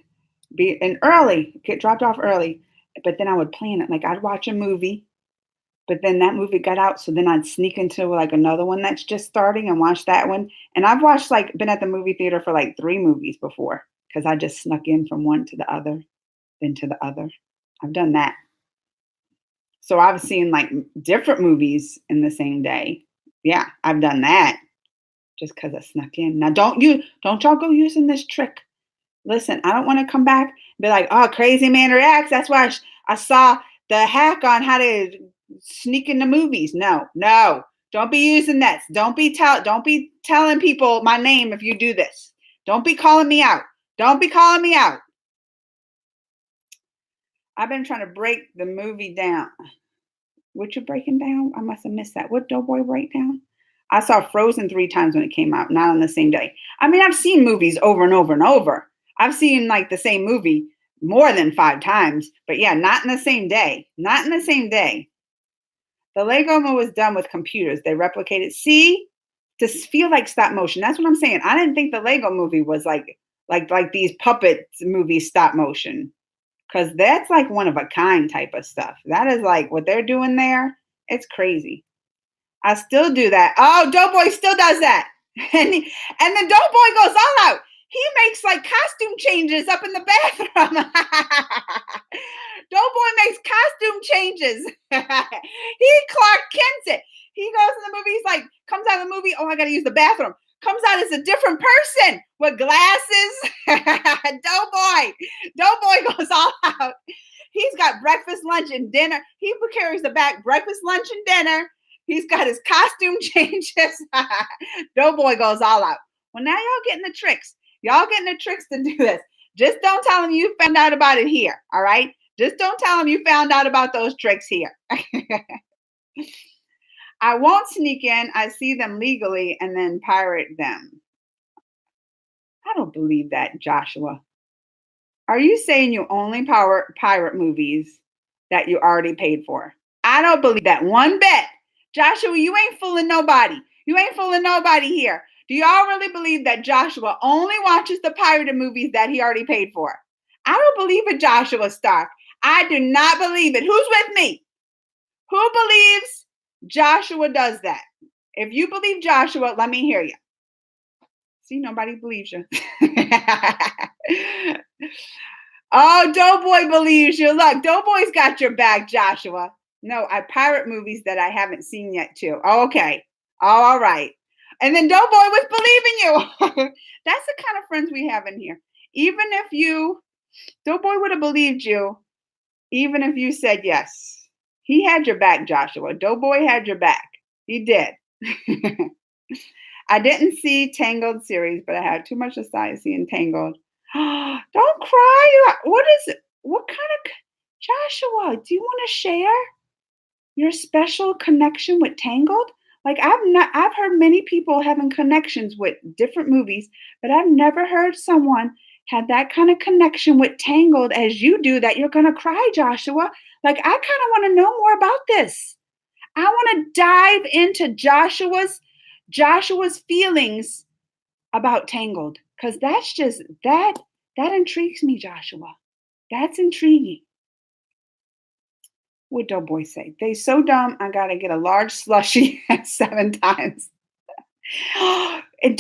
get dropped off early. But then I would plan it. Like, I'd watch a movie, but then that movie got out. So then I'd sneak into like another one that's just starting and watch that one. And I've watched, like, been at the movie theater for like 3 movies before, because I just snuck in from one to the other, then to the other. I've done that. So I've seen like different movies in the same day. Yeah, I've done that just because I snuck in. Now don't y'all go using this trick. Listen, I don't want to come back and be like, oh, Crazy Man Reacts. That's why I saw the hack on how to sneak into movies. No, don't be using that. Don't be telling people my name if you do this. Don't be calling me out. Don't be calling me out. I've been trying to break the movie down. What you breaking down? I must have missed that. What Doughboy breakdown? I saw Frozen 3 times when it came out, not on the same day. I mean, I've seen movies over and over and over. I've seen like the same movie more than 5 times, but yeah, not in the same day. Not in the same day. The Lego movie was done with computers. They replicated. See, to feel like stop motion. That's what I'm saying. I didn't think the Lego movie was like these puppet movies stop motion, because that's like one of a kind type of stuff. That is like what they're doing there. It's crazy. I still do that. Oh, Doughboy still does that. And then Doughboy goes all out. He makes like costume changes up in the bathroom. Doughboy makes costume changes. He Clark Kent's it. He goes in the movie. He's like, comes out of the movie. Oh, I got to use the bathroom. Comes out as a different person with glasses. Doughboy goes all out. He's got breakfast, lunch, and dinner. He carries the back breakfast, lunch, and dinner. He's got his costume changes. Doughboy goes all out. Well, now y'all getting the tricks. Y'all getting the tricks to do this. Just don't tell him you found out about it here. All right. Just don't tell him you found out about those tricks here. I won't sneak in. I see them legally and then pirate them. I don't believe that, Joshua. Are you saying you only pirate movies that you already paid for? I don't believe that one bit. Joshua, you ain't fooling nobody. You ain't fooling nobody here. Do y'all really believe that Joshua only watches the pirated movies that he already paid for? I don't believe it, Joshua Stark. I do not believe it. Who's with me? Who believes Joshua does that? If you believe Joshua, let me hear you. See, nobody believes you. Oh, Doughboy believes you. Look, Doughboy's got your back, Joshua. No, I pirate movies that I haven't seen yet, too. Oh, okay. Oh, all right. And then Doughboy was believing you. That's the kind of friends we have in here. Even if Doughboy would have believed you, even if you said yes. He had your back, Joshua. Doughboy had your back. He did. I didn't see Tangled series, but I had too much to see in Tangled. Don't cry. What is it? What kind of Joshua? Do you want to share your special connection with Tangled? Like I've heard many people having connections with different movies, but I've never heard someone had that kind of connection with Tangled as you do, that you're gonna cry, Joshua. Like I kind of want to know more about this. I want to dive into Joshua's feelings about Tangled, because that's just that intrigues me, Joshua. That's intriguing. What Doughboy say? They so dumb. I gotta get a large slushie 7 times. And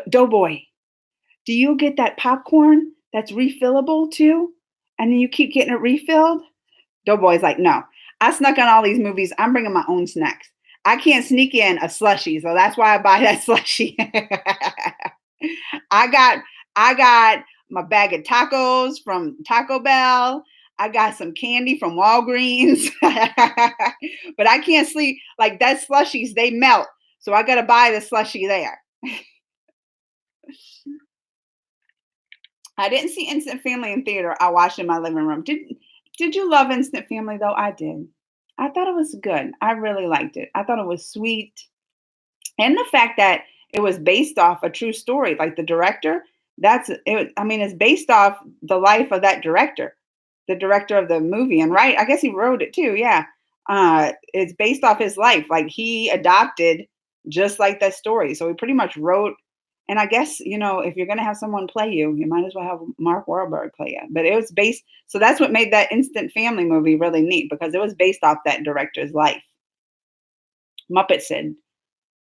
Doughboy, do you get that popcorn that's refillable too? And then you keep getting it refilled? Doughboy's like, no. I snuck on all these movies. I'm bringing my own snacks. I can't sneak in a slushie, so that's why I buy that slushie. I got my bag of tacos from Taco Bell. I got some candy from Walgreens. But I can't sleep. Like that slushies, they melt. So I got to buy the slushie there. I didn't see Instant Family in theater. I watched it in my living room. Did you love Instant Family though? I did. I thought it was good. I really liked it. I thought it was sweet. And the fact that it was based off a true story, like the director, it's based off the life of that director, the director of the movie. And right, I guess he wrote it too. Yeah. It's based off his life. Like he adopted just like that story. So he pretty much wrote, and I guess, if you're going to have someone play you, you might as well have Mark Wahlberg play you. But it was based, so that's what made that Instant Family movie really neat, because it was based off that director's life. Muppet said,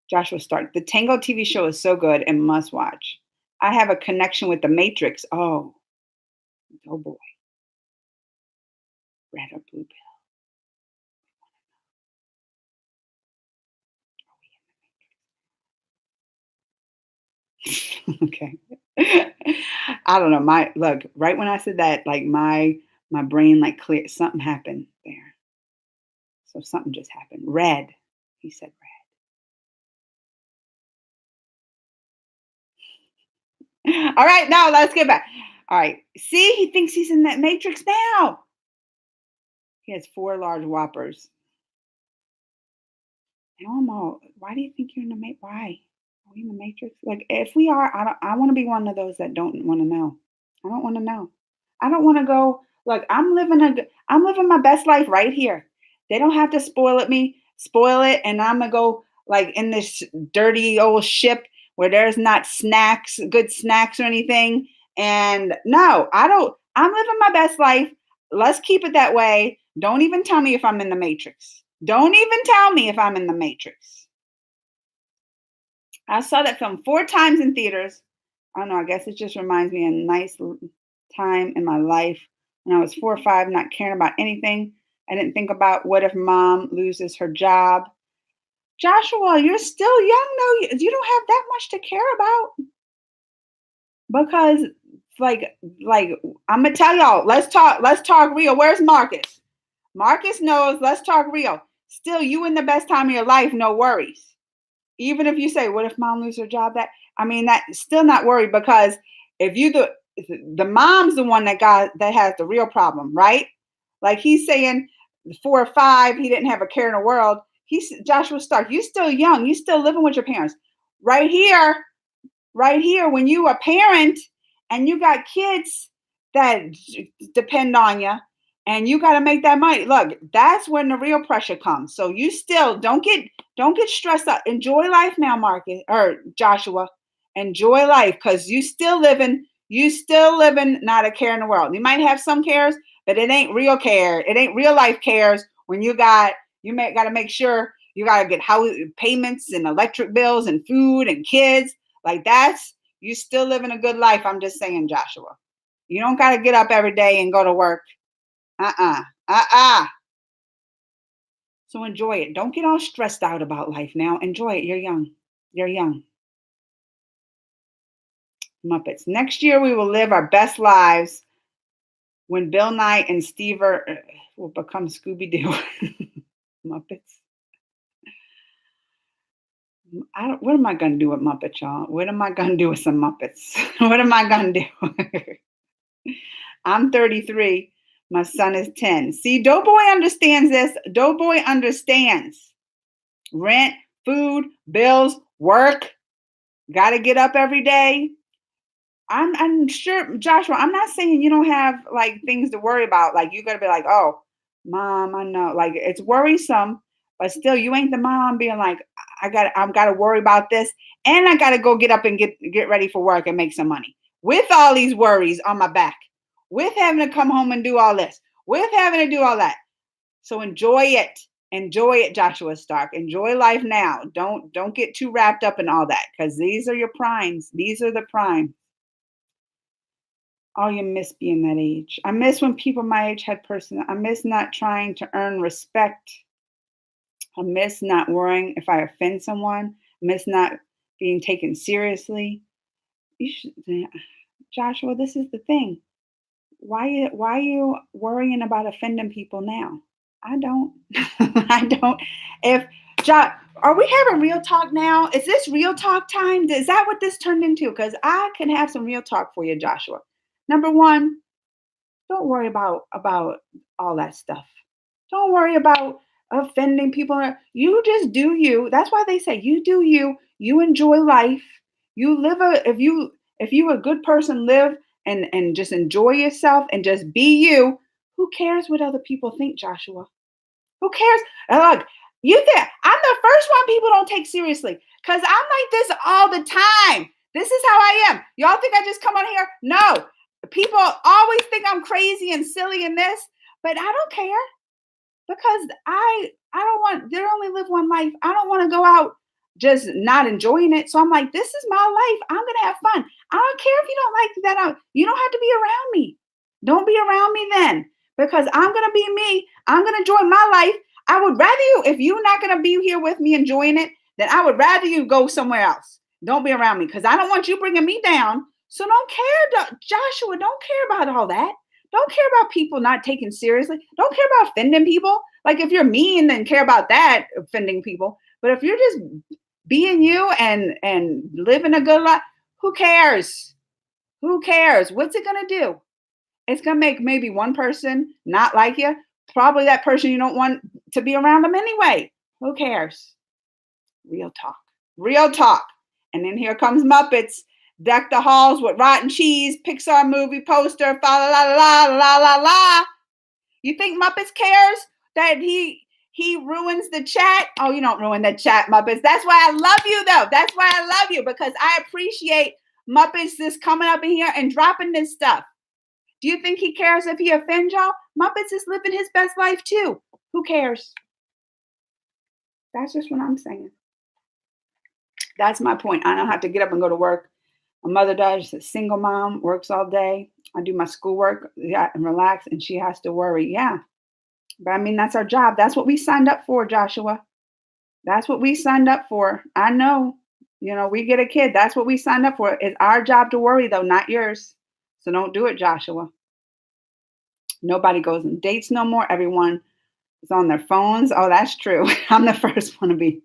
Joshua Stark, the Tangled TV show is so good and must watch. I have a connection with the Matrix. Oh boy. Red or blue pill? Okay. I don't know. Look, right when I said that, like my brain like cleared, something happened there. So something just happened. Red. He said red. All right, now let's get back. All right. See, he thinks he's in that Matrix now. He has 4 large whoppers. Elmo, why do you think you're in the Matrix? Why? Are we in the Matrix? Like, if we are, I want to be one of those that don't want to know. I don't want to know. I don't want to go. Look, I'm living my best life right here. They don't have to spoil it, and I'm gonna go like in this dirty old ship where there's not snacks, good snacks or anything. And no, I don't. I'm living my best life. Let's keep it that way. Don't even tell me if I'm in the Matrix. Don't even tell me if I'm in the Matrix. I saw that film 4 times in theaters. I don't know. I guess it just reminds me of a nice time in my life when I was 4 or 5, not caring about anything. I didn't think about what if mom loses her job. Joshua, you're still young though. You don't have that much to care about because like I'm gonna tell y'all, let's talk real. Where's Marcus? Marcus knows, let's talk real. Still, you in the best time of your life, no worries. Even if you say, what if mom loses her job? That's still not worried because if you the mom's the one that has the real problem, right? Like he's saying 4 or 5, he didn't have a care in the world. He's Joshua Stark, you still young, you still living with your parents. Right here, when you a parent and you got kids that depend on you and you got to make that money. Look, that's when the real pressure comes. So you still don't get stressed out. Enjoy life now, Marcus or Joshua. Enjoy life because you still living, not a care in the world. You might have some cares, but it ain't real care. It ain't real life cares when you got to make sure you got to get house payments and electric bills and food and kids. Like you still living a good life. I'm just saying, Joshua. You don't got to get up every day and go to work. So enjoy it. Don't get all stressed out about life now. Enjoy it. You're young. You're young. Muppets. Next year we will live our best lives when Bill Nye and Steve will become Scooby-Doo. Muppets. What am I going to do with Muppets, y'all? What am I going to do with some Muppets? What am I going to do? I'm 33. My son is 10. See, Doughboy understands this. Doughboy understands. Rent, food, bills, work. Got to get up every day. I'm sure, Joshua, I'm not saying you don't have like things to worry about. Like you got to be like, oh, mom, I know. Like it's worrisome, but still you ain't the mom being like, I've got to worry about this. And I got to go get up and get ready for work and make some money with all these worries on my back, with having to come home and do all this, with having to do all that. So enjoy it. Enjoy it, Joshua Stark. Enjoy life now. Don't get too wrapped up in all that because these are your primes. These are the primes. Oh, you miss being that age. I miss when people my age had personal. I miss not trying to earn respect. I miss not worrying if I offend someone. I miss not being taken seriously. Joshua, this is the thing. Why are you worrying about offending people now? I don't. I don't. If are we having real talk now? Is this real talk time? Is that what this turned into? Because I can have some real talk for you, Joshua. Number one, don't worry about all that stuff. Don't worry about offending people. You just do you. That's why they say you do you. You enjoy life. You live if you a good person, live and just enjoy yourself and just be you. Who cares what other people think, Joshua? Who cares? Look, you think I'm the first one people don't take seriously because I'm like this all the time. This is how I am. Y'all think I just come on here? No. People always think I'm crazy and silly in this, but I don't care because I don't want. They only live one life. I don't want to go out just not enjoying it. So I'm like, this is my life. I'm gonna have fun. I don't care if you don't like that. You don't have to be around me. Don't be around me then because I'm gonna be me. I'm gonna enjoy my life. I would rather you, if you're not gonna be here with me enjoying it, then I would rather you go somewhere else. Don't be around me because I don't want you bringing me down. So don't care, Joshua. Don't care about all that. Don't care about people not taking seriously. Don't care about offending people. Like if you're mean, then care about that, offending people. But if you're just being you and living a good life, who cares? Who cares? What's it gonna do? It's gonna make maybe one person not like you. Probably that person you don't want to be around them anyway. Who cares? Real talk. Real talk. And then here comes Muppets. Deck the halls with rotten cheese, Pixar movie poster, fa la la la la la la. You think Muppets cares that He ruins the chat. Oh, you don't ruin the chat, Muppets. That's why I love you, though. That's why I love you, because I appreciate Muppets just coming up in here and dropping this stuff. Do you think he cares if he offends y'all? Muppets is living his best life, too. Who cares? That's just what I'm saying. That's my point. I don't have to get up and go to work. My mother does. She's a single mom, works all day. I do my schoolwork, yeah, and relax, and she has to worry. Yeah. But I mean, that's our job. That's what we signed up for, Joshua. That's what we signed up for. I know. We get a kid. That's what we signed up for. It's our job to worry, though, not yours. So don't do it, Joshua. Nobody goes on dates no more. Everyone is on their phones. Oh, that's true. I'm the first one to be.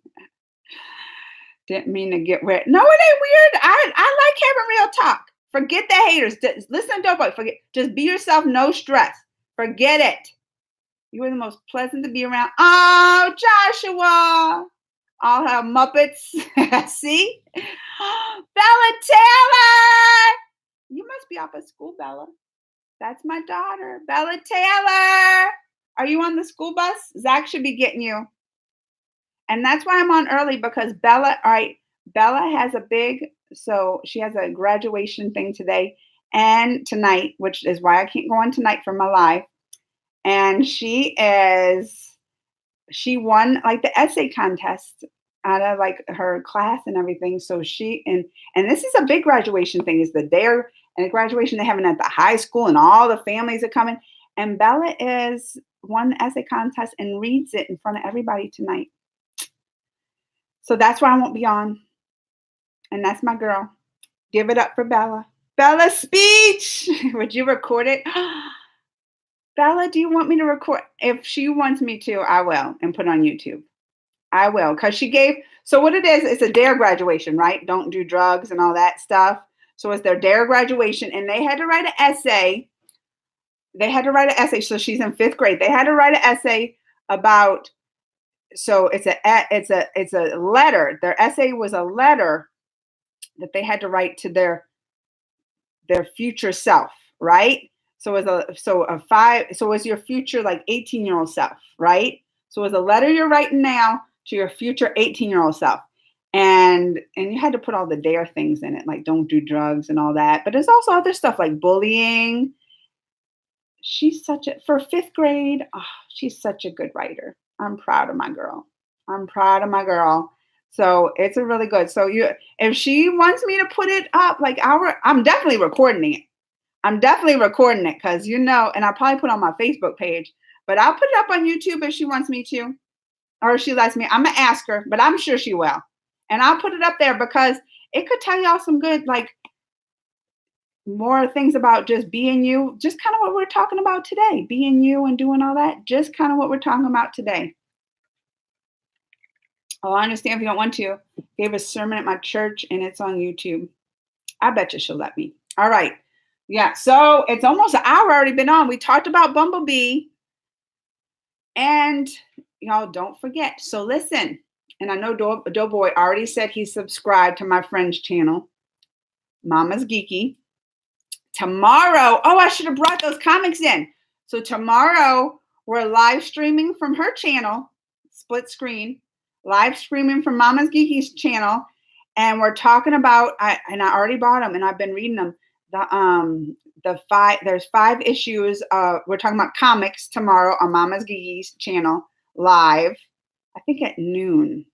Didn't mean to get weird. No, it ain't weird. I like having real talk. Forget the haters. Listen, don't forget. Just be yourself. No stress. Forget it. You were the most pleasant to be around. Oh, Joshua. I'll have Muppets. See? Bella Taylor. You must be off of school, Bella. That's my daughter. Bella Taylor. Are you on the school bus? Zach should be getting you. And that's why I'm on early, because Bella has she has a graduation thing today and tonight, which is why I can't go on tonight for my live. And she won like the essay contest out of like her class and everything. So and this is a big graduation thing. Is the dare and the graduation they're having at the high school, and all the families are coming. And Bella won the essay contest and reads it in front of everybody tonight. So that's why I won't be on. And that's my girl. Give it up for Bella. Bella's speech. Would you record it? Bella, do you want me to record? If she wants me to, I will, and put it on YouTube. I will, because she gave. So what it is, it's a DARE graduation, right? Don't do drugs and all that stuff. So it's their DARE graduation, and they had to write an essay. So she's in 5th grade. They had to write an essay about. So it's a letter. Their essay was a letter that they had to write to their future self, right? So it's your future like 18-year-old self, right? So it's a letter you're writing now to your future 18-year-old self. And you had to put all the DARE things in it, like don't do drugs and all that. But there's also other stuff like bullying. She's for 5th grade, she's such a good writer. I'm proud of my girl. So it's a really good. So if she wants me to put it up, like I'm definitely recording it. Because and I'll probably put it on my Facebook page, but I'll put it up on YouTube if she wants me to, or if she lets me. I'm gonna ask her, but I'm sure she will. And I'll put it up there because it could tell y'all some good, like, more things about just being you, just kind of what we're talking about today, being you and doing all that, just kind of what we're talking about today. Oh, I understand if you don't want to. Gave a sermon at my church and it's on YouTube. I bet you she'll let me. All right. Yeah. So it's almost an hour already been on. We talked about Bumblebee. And y'all don't forget. So listen, and I know Doughboy already said he subscribed to my friend's channel, Mama's Geeky. Tomorrow, I should have brought those comics in. So tomorrow we're live streaming from her channel, split screen, live streaming from Mama's Geeky's channel. And we're talking about, I already bought them and I've been reading them. There's 5 issues. We're talking about comics tomorrow on Mama's Geeky's channel, live, I think at noon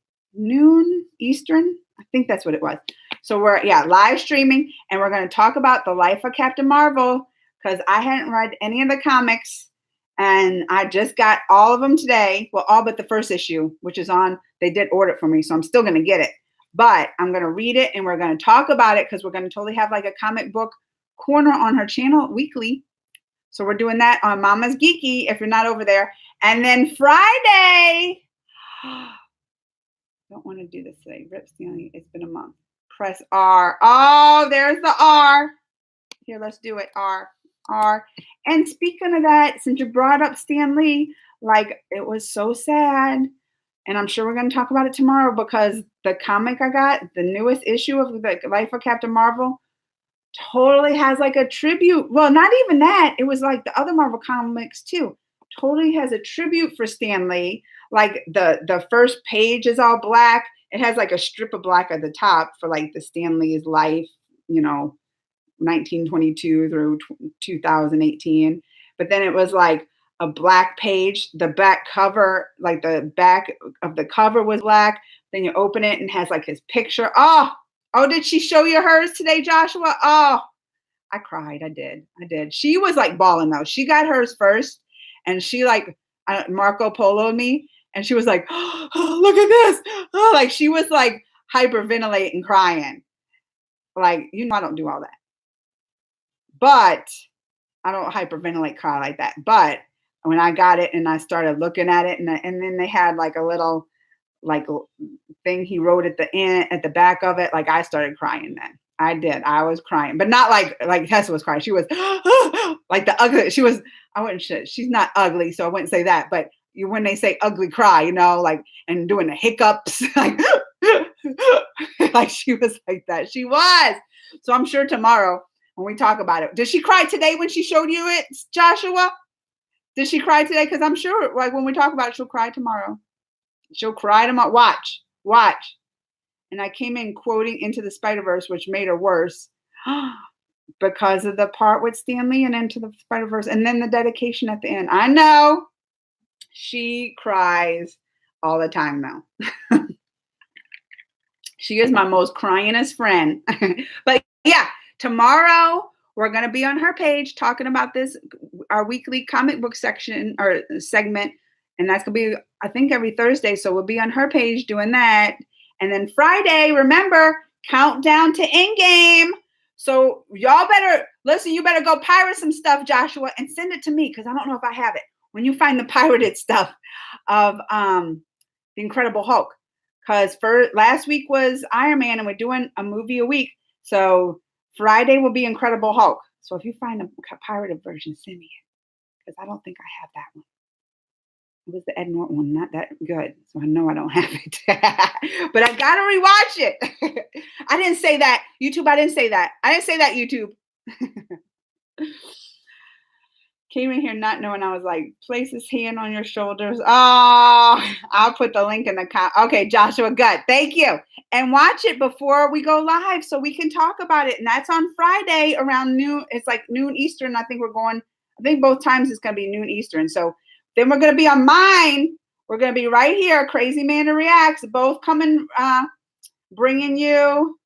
Eastern. I think that's what it was. So we're live streaming, and we're going to talk about the life of Captain Marvel, because I hadn't read any of the comics, and I just got all of them today. Well, all but the first issue, which is on. They did order it for me, so I'm still going to get it. But I'm going to read it, and we're going to talk about it, because we're going to totally have like a comic book corner on her channel weekly. So we're doing that on Mama's Geeky if you're not over there. And then Friday, don't want to do this today. Rip Stanley, it's been a month. Press R. Oh, there's the R. Here, let's do it. R. And speaking of that, since you brought up Stan Lee, like, it was so sad. And I'm sure we're going to talk about it tomorrow, because the comic I got, the newest issue of the Life of Captain Marvel, totally has like a tribute. Well, not even that. It was like the other Marvel comics too. Totally has a tribute for Stan Lee. like the first page is all black. It has like a strip of black at the top for like the Stanley's life, you know, 1922 through 2018. But then it was like a black page. The back cover, like the back of the cover was black. Then you open it and has like his picture. Oh, did she show you hers today, Joshua? Oh, I cried. I did. I did. She was like bawling though. She got hers first, and she like Marco Polo'd me, and she was like, oh, "Look at this!" Oh, like she was like hyperventilating, crying. Like, you know, I don't do all that, but I don't hyperventilate, cry like that. But when I got it and I started looking at it, and then they had like a little like thing he wrote at the end, at the back of it, like I started crying then. I did. I was crying, but not like Tessa was crying. She was like the ugly. She was. I wouldn't. She's not ugly, so I wouldn't say that. But when they say ugly cry, you know, like and doing the hiccups, like like she was like that. She was. So I'm sure tomorrow when we talk about it, did she cry today when she showed you it, Joshua? Did she cry today? Because I'm sure, like when we talk about it, she'll cry tomorrow. She'll cry tomorrow. Watch. And I came in quoting Into the Spider-Verse, which made her worse because of the part with Stanley and Into the Spider-Verse, and then the dedication at the end. I know she cries all the time now. She is my most cryingest friend. But yeah, tomorrow we're going to be on her page talking about this, our weekly comic book section or segment. And that's going to be, I think, every Thursday. So we'll be on her page doing that. And then Friday, remember, countdown to Endgame. So y'all better, listen, you better go pirate some stuff, Joshua, and send it to me because I don't know if I have it. When you find the pirated stuff of The Incredible Hulk. Because last week was Iron Man and we're doing a movie a week. So Friday will be Incredible Hulk. So if you find a pirated version, send me it. Because I don't think I have that one. It was the Ed Norton one, not that good. So I know I don't have it. But I got to rewatch it. I didn't say that. YouTube, I didn't say that. I didn't say that, YouTube. Came in here not knowing. I was like, place his hand on your shoulders. Oh, I'll put the link in the comment. Okay, Joshua, good. Thank you. And watch it before we go live so we can talk about it. And that's on Friday around noon. It's like noon Eastern. I think both times it's going to be noon Eastern. So then we're going to be on mine. We're going to be right here. Crazy Man Reacts. Both coming, bringing you.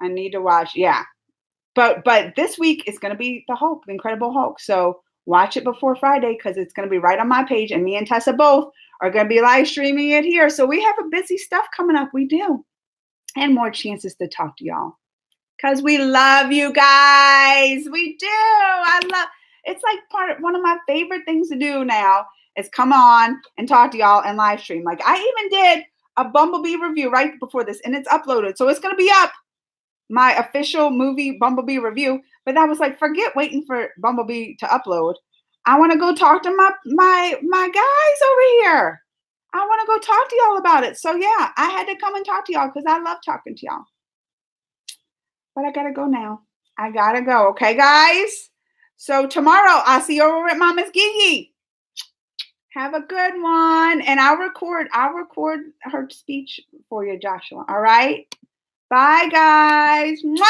I need to watch. Yeah. But this week is going to be the Hulk, the Incredible Hulk. So watch it before Friday because it's going to be right on my page. And me and Tessa both are going to be live streaming it here. So we have a busy stuff coming up. We do. And more chances to talk to y'all. Because we love you guys. We do. It's like one of my favorite things to do now is come on and talk to y'all and live stream. Like I even did a Bumblebee review right before this and it's uploaded. So it's going to be up. My official movie Bumblebee review, but I was like, forget waiting for Bumblebee to upload. I want to go talk to my guys over here. I want to go talk to y'all about it. So yeah, I had to come and talk to y'all because I love talking to y'all. But I gotta go now. I gotta go. Okay, guys. So tomorrow I'll see you over at Mama's Gigi. Have a good one, and I'll record her speech for you, Joshua. All right. Bye, guys. Mwah!